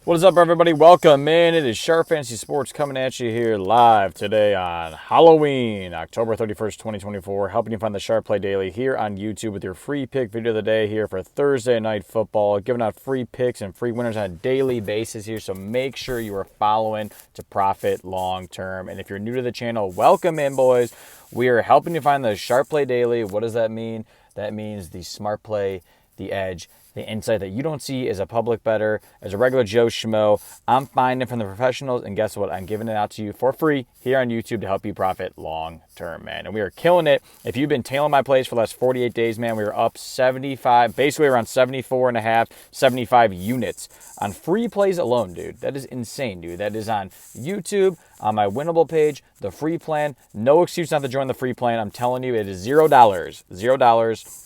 What is up, everybody? Welcome in. It is Sharp Fantasy Sports coming at you here live today on Halloween, October 31st, 2024, helping you find the Sharp Play Daily here on YouTube with your free pick video of the day here for Thursday Night Football, giving out free picks and free winners on a daily basis here, so make sure you are following to profit long term. And if you're new to the channel, welcome in, boys. We are helping you find the Sharp Play Daily. What does that mean? That means the smart play, the edge, the insight that you don't see as a public bettor, as a regular Joe Schmo. I'm finding from the professionals, and guess what? I'm giving it out to you for free here on YouTube to help you profit long term, man. And we are killing it. If you've been tailing my plays for the last 48 days, man, we are up 75, basically around 74 and a half, 75 units on free plays alone, dude. That is insane, dude. That is on YouTube, on my Winible page, the free plan. No excuse not to join the free plan. I'm telling you, it is $0. $0.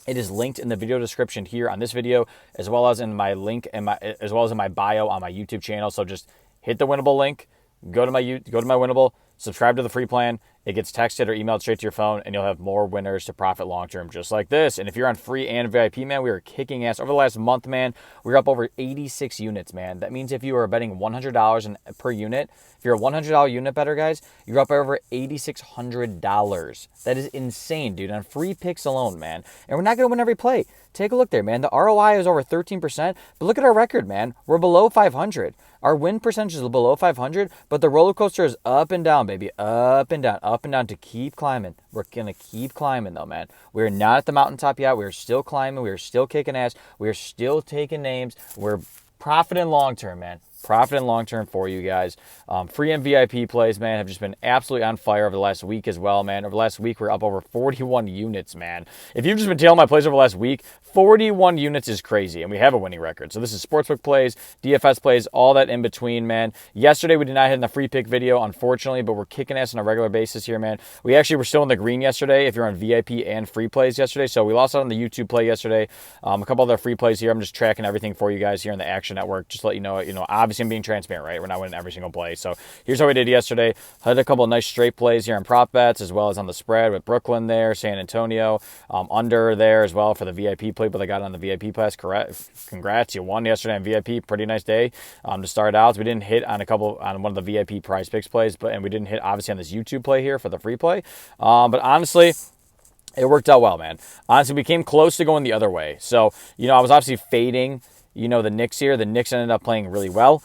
It is linked in the video description here on this video, as well as in my link and as well as in my bio on my YouTube channel. So just hit the Winible link, go to my Winible, subscribe to the free plan. It gets texted or emailed straight to your phone, and you'll have more winners to profit long term, just like this. And if you're on free and VIP, man, we are kicking ass over the last month, man. We're up over 86 units, man. That means if you are betting $100 per unit, if you're a $100 unit better, guys, you're up over $8,600. That is insane, dude, on free picks alone, man. And we're not going to win every play. Take a look there, man. The ROI is over 13%, but look at our record, man. We're below 500. Our win percentage is below 500, but the roller coaster is up and down, baby. Up and down to keep climbing. We're going to keep climbing, though, man. We're not at the mountaintop yet. We're still climbing. We're still kicking ass. We're still taking names. We're profiting long term, man. Profiting long term for you guys. Free and VIP plays, man, have just been absolutely on fire over the last week as well, man. Over the last week, we're up over 41 units, man. If you've just been tailing my plays over the last week, 41 units is crazy, and we have a winning record. So this is sportsbook plays, DFS plays, all that in between, man. Yesterday, we did not hit in the free pick video, unfortunately, but we're kicking ass on a regular basis here, man. We actually were still in the green yesterday if you're on VIP and free plays yesterday. So we lost out on the YouTube play yesterday. A couple other free plays here. I'm just tracking everything for you guys here in the Action Network. Just to let you know, obviously I'm being transparent, right? We're not winning every single play. So here's how we did yesterday. Had a couple of nice straight plays here in prop bets, as well as on the spread with Brooklyn there, San Antonio, under there as well for the VIP play, but they got on the VIP pass. Correct. Congrats. You won yesterday on VIP. Pretty nice day to start out. So we didn't hit on one of the VIP PrizePicks plays, and we didn't hit obviously on this YouTube play here for the free play. But honestly, it worked out well, man. Honestly, we came close to going the other way. So, I was obviously fading, the Knicks here. The Knicks ended up playing really well.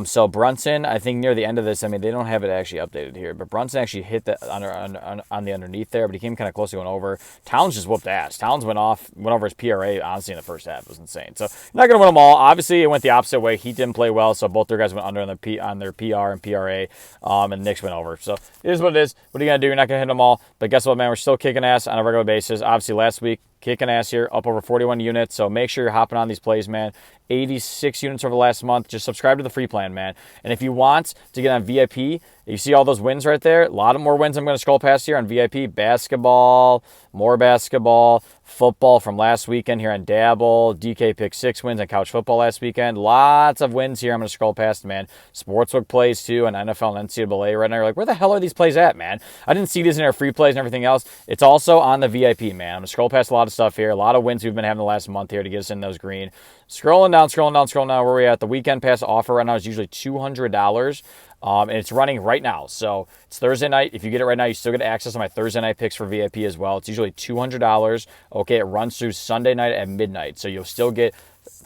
So Brunson, I think near the end of this, they don't have it actually updated here, but Brunson actually hit the on the underneath there, but he came kind of close to going over. Towns just whooped ass. Towns went over his PRA, honestly, in the first half. It was insane. So you're not going to win them all. Obviously, it went the opposite way. He didn't play well, so both their guys went under on their PR and PRA, and the Knicks went over. So it is what it is. What are you going to do? You're not going to hit them all. But guess what, man? We're still kicking ass on a regular basis. Obviously, last week, kicking ass here, up over 41 units. So make sure you're hopping on these plays, man. 86 units over the last month. Just subscribe to the free plan, man. And if you want to get on VIP, you see all those wins right there? A lot of more wins I'm going to scroll past here on VIP. Basketball, more basketball, football from last weekend here on Dabble. DK picked 6 wins on college football last weekend. Lots of wins here I'm going to scroll past, man. Sportsbook plays, too, on NFL and NCAA right now. You're like, where the hell are these plays at, man? I didn't see these in our free plays and everything else. It's also on the VIP, man. I'm going to scroll past a lot of stuff here. A lot of wins we've been having the last month here to get us in those green. Scrolling down. Where are we at? The weekend pass offer right now is usually $200. And it's running right now. So it's Thursday night. If you get it right now, you still get access to my Thursday night picks for VIP as well. It's usually $200. Okay, it runs through Sunday night at midnight. So you'll still get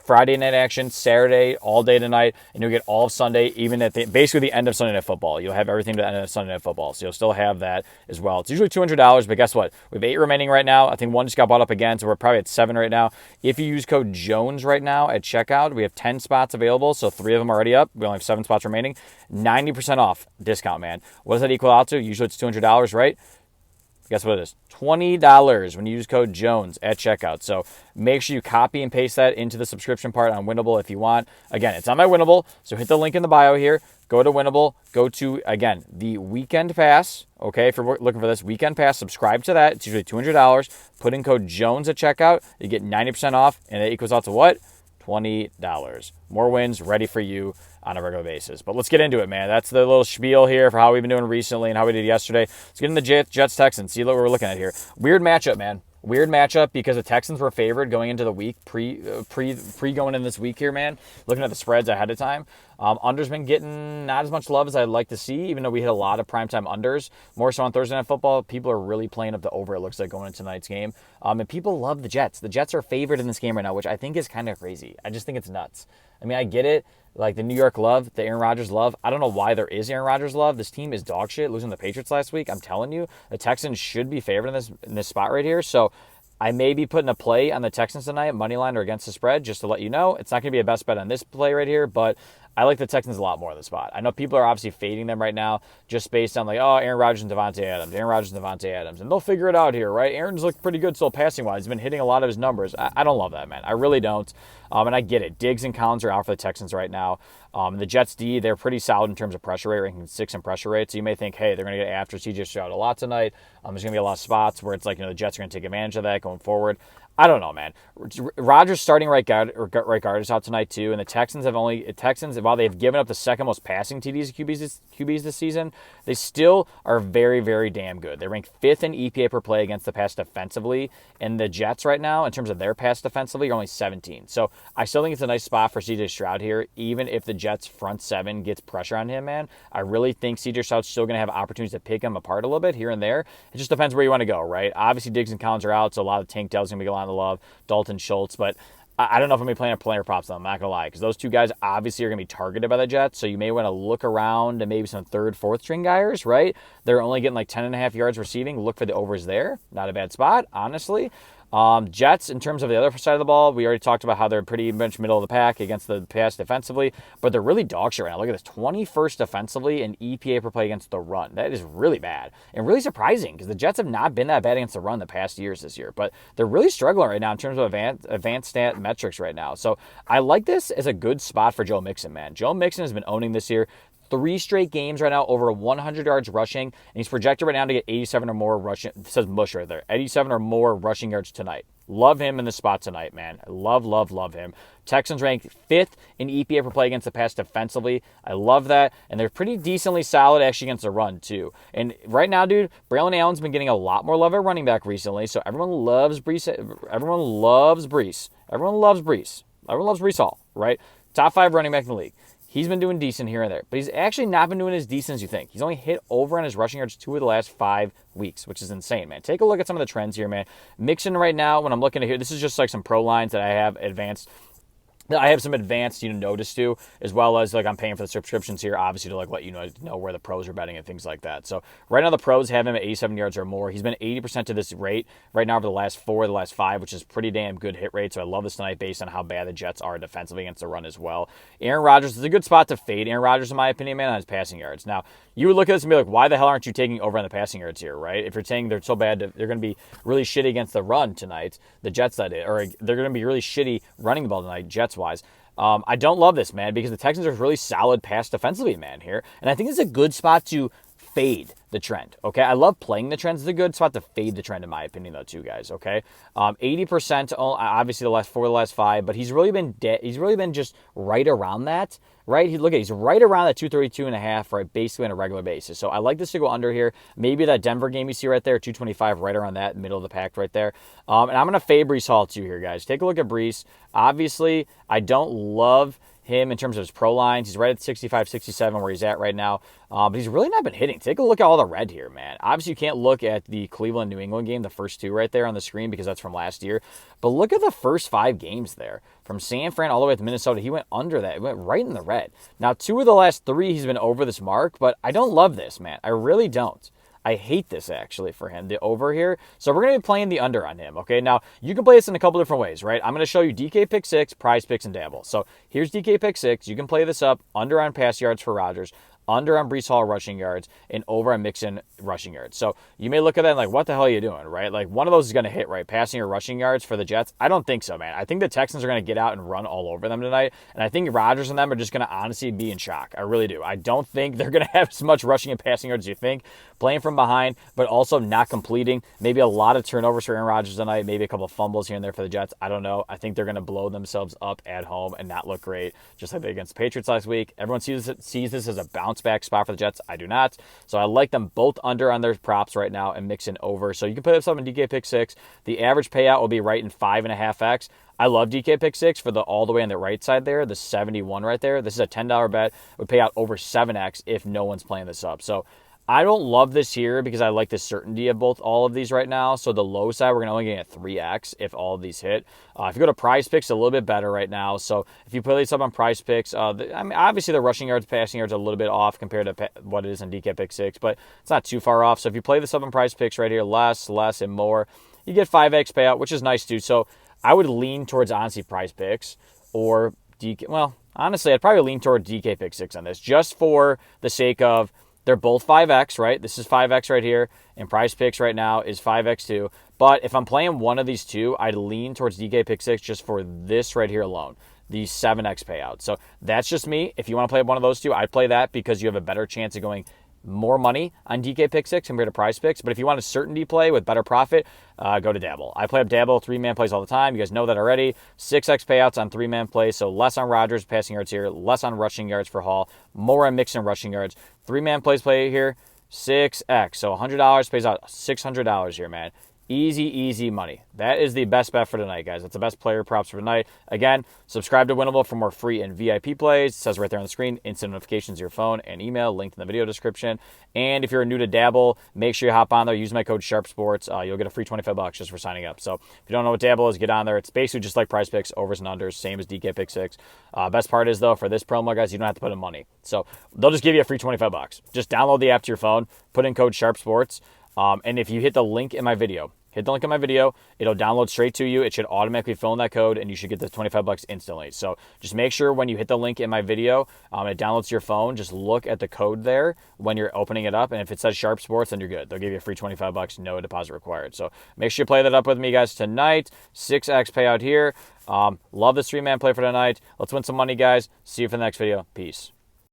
Friday night action, Saturday, all day tonight, and you'll get all of Sunday, even at basically the end of Sunday Night Football. You'll have everything to the end of Sunday Night Football, so you'll still have that as well. It's usually $200, but guess what? We have 8 remaining right now. I think one just got bought up again, so we're probably at 7 right now. If you use code JONES right now at checkout, we have 10 spots available, so 3 of them are already up. We only have 7 spots remaining. 90% off discount, man. What does that equal out to? Usually it's $200, right? Guess what it is? $20 when you use code JONES at checkout. So make sure you copy and paste that into the subscription part on Winible if you want. Again, it's on my Winible, so hit the link in the bio here. Go to Winible. Go to, again, the Weekend Pass. Okay, if you're looking for this Weekend Pass, subscribe to that. It's usually $200. Put in code JONES at checkout. You get 90% off, and it equals out to what? $20. More wins ready for you on a regular basis. But let's get into it, man. That's the little spiel here for how we've been doing recently and how we did yesterday. Let's get into the Jets Texans. See what we're looking at here. Weird matchup, man. Weird matchup because the Texans were favored going into the week, pre going in this week here, man. Looking at the spreads ahead of time. Under's been getting not as much love as I'd like to see, even though we hit a lot of primetime unders. More so on Thursday Night Football, people are really playing up the over, it looks like, going into tonight's game. And people love the Jets. The Jets are favored in this game right now, which I think is kind of crazy. I just think it's nuts. I mean, I get it. Like the New York love, the Aaron Rodgers love. I don't know why there is Aaron Rodgers love. This team is dog shit, losing the Patriots last week. I'm telling you, the Texans should be favored in this spot right here. So I may be putting a play on the Texans tonight, money line or against the spread, just to let you know. It's not going to be a best bet on this play right here, but I like the Texans a lot more in the spot. I know people are obviously fading them right now just based on like, oh, Aaron Rodgers and Devontae Adams, Aaron Rodgers and Devontae Adams, and they'll figure it out here, right? Aaron's looked pretty good still passing-wise. He's been hitting a lot of his numbers. I don't love that, man. I really don't. And I get it. Diggs and Collins are out for the Texans right now. The Jets D, they're pretty solid in terms of pressure rate, ranking 6th in pressure rate. So you may think, hey, they're going to get after C.J. Stroud a lot tonight. There's going to be a lot of spots where it's like, the Jets are going to take advantage of that going forward. I don't know, man. Rodgers starting right guard is out tonight too, and the Texans, while they've given up the second most passing TDs QBs this season, they still are very, very damn good. They rank 5th in EPA per play against the pass defensively, and the Jets right now, in terms of their pass defensively, are only 17. So I still think it's a nice spot for C.J. Stroud here, even if the Jets front seven gets pressure on him, man. I really think C.J. Stroud's still going to have opportunities to pick him apart a little bit here and there. It just depends where you want to go, right? Obviously, Diggs and Collins are out, so a lot of Tank Dell's going to be a lot of love, Dalton Schultz, but I don't know if I'm going to be playing a player props on them, I'm not going to lie, because those two guys obviously are going to be targeted by the Jets, so you may want to look around to maybe some third, fourth string guys, right? They're only getting like 10.5 yards receiving. Look for the overs there. Not a bad spot, honestly. Jets, in terms of the other side of the ball, we already talked about how they're pretty much middle of the pack against the pass defensively, but they're really dog shit right now. Look at this, 21st defensively in EPA per play against the run. That is really bad and really surprising because the Jets have not been that bad against the run the past years this year, but they're really struggling right now in terms of advanced stat metrics right now. So I like this as a good spot for Joe Mixon, man. Joe Mixon has been owning this year. 3 straight games right now, over 100 yards rushing, and he's projected right now to get 87 or more rushing. It says mush right there. 87 or more rushing yards tonight. Love him in the spot tonight, man. Love him. Texans ranked 5th in EPA per play against the pass defensively. I love that, and they're pretty decently solid actually against the run too. And right now, dude, Braylon Allen's been getting a lot more love at running back recently, so everyone loves Breece. Everyone loves Breece Hall, right? Top 5 running back in the league. He's been doing decent here and there, but he's actually not been doing as decent as you think. He's only hit over on his rushing yards 2 of the last 5 weeks, which is insane, man. Take a look at some of the trends here, man. Mixon right now, when I'm looking at here, this is just like some pro lines that I have advanced. I have some advanced, notice to, as well as like I'm paying for the subscriptions here, obviously to like let you know where the pros are betting and things like that. So right now the pros have him at 87 yards or more. He's been 80% to this rate right now over the last 4 of the last 5, which is pretty damn good hit rate. So I love this tonight based on how bad the Jets are defensively against the run as well. Aaron Rodgers is a good spot to fade Aaron Rodgers in my opinion, man, on his passing yards. Now you would look at this and be like, why the hell aren't you taking over on the passing yards here, right? If you're saying they're so bad, they're going to be really shitty against the run tonight, the Jets that is, or they're going to be really shitty running the ball tonight, Jets wise. I don't love this, man, because the Texans are really solid pass defensively, man, here. And I think it's a good spot to fade the trend, okay? I love playing the trends. It's a good spot to fade the trend, in my opinion, though, too, guys, okay? 80%, obviously, the last 4 of the last 5, but he's really been just right around that, right? He's right around that 232.5, right, basically on a regular basis. So I like this to go under here. Maybe that Denver game you see right there, 225, right around that, middle of the pack right there. And I'm going to fade Breece Hall, too, here, guys. Take a look at Breece. Obviously, I don't love him in terms of his pro lines. He's right at 65, 67 where he's at right now. But he's really not been hitting. Take a look at all the red here, man. Obviously, you can't look at the Cleveland-New England game, the first 2 right there on the screen because that's from last year. But look at the first 5 games there. From San Fran all the way to Minnesota, he went under that. He went right in the red. Now, 2 of the last 3, he's been over this mark, but I don't love this, man. I really don't. I hate this, actually, for him, the over here. So we're going to be playing the under on him, okay? Now, you can play this in a couple different ways, right? I'm going to show you DK Pick 6, PrizePicks, and Dabble. So here's DK Pick 6. You can play this up under on pass yards for Rodgers, under on Breece Hall rushing yards, and over on Mixon rushing yards. So you may look at that and like, what the hell are you doing, right? Like, one of those is going to hit, right? Passing or rushing yards for the Jets? I don't think so, man. I think the Texans are going to get out and run all over them tonight, and I think Rodgers and them are just going to honestly be in shock. I really do. I don't think they're going to have as much rushing and passing yards as you think. Playing from behind, but also not completing. Maybe a lot of turnovers for Aaron Rodgers tonight. Maybe a couple of fumbles here and there for the Jets. I don't know. I think they're going to blow themselves up at home and not look great, just like they did against the Patriots last week. Everyone sees this as a bounce bounce back spot for the Jets? I do not. So I like them both under on their props right now and mixing over. So you can put up something in DK Pick 6. The average payout will be right in 5.5x. I love DK Pick 6 for the all the way on the right side there, the 71 right there. This is a $10 bet. It would pay out over 7x if no one's playing this up. So I don't love this here because I like the certainty of all of these right now. So the low side, we're going to only get at 3x if all of these hit. If you go to PrizePicks, a little bit better right now. So if you play these up on PrizePicks, I mean, obviously the rushing yards, passing yards are a little bit off compared to what it is in DK Pick 6, but it's not too far off. So if you play this up on PrizePicks right here, less, and more, you get 5x payout, which is nice too. So I would lean towards, honestly, PrizePicks or DK. Well, honestly, I'd probably lean toward DK Pick 6 on this just for the sake of they're both 5x, right? This is 5x right here, and PrizePicks right now is 5x too. But if I'm playing one of these two, I'd lean towards DK Pick 6 just for this right here alone, the 7x payout. So that's just me. If you want to play one of those two, I'd play that because you have a better chance of going more money on DK Pick 6 compared to PrizePicks. But if you want a certainty play with better profit, go to Dabble. I play up Dabble, 3-man plays all the time. You guys know that already. 6x payouts on 3-man plays, so less on Rodgers passing yards here, less on rushing yards for Hall, more on Mixon rushing yards. 3-man plays play here, 6x. So $100 pays out $600 here, man. Easy money. That is the best bet for tonight, guys. That's the best player props for tonight. Again, subscribe to Winible for more free and VIP plays. It says right there on the screen, instant notifications to your phone and email, linked in the video description. And if you're new to Dabble, make sure you hop on there. Use my code SharpSports. You'll get a free $25 just for signing up. So if you don't know what Dabble is, get on there. It's basically just like PrizePicks, overs and unders, same as DK Pick 6. Best part is, though, for this promo, guys, you don't have to put in money. So they'll just give you a free $25. Just download the app to your phone, put in code SharpSports, and if you hit the link in my video, it'll download straight to you. It should automatically fill in that code, and you should get the $25 instantly. So just make sure when you hit the link in my video, it downloads to your phone. Just look at the code there when you're opening it up, and if it says Sharp Sports, then you're good. They'll give you a free $25, no deposit required. So make sure you play that up with me, guys, tonight. 6x payout here. Love this 3-man play for tonight. Let's win some money, guys. See you for the next video. Peace.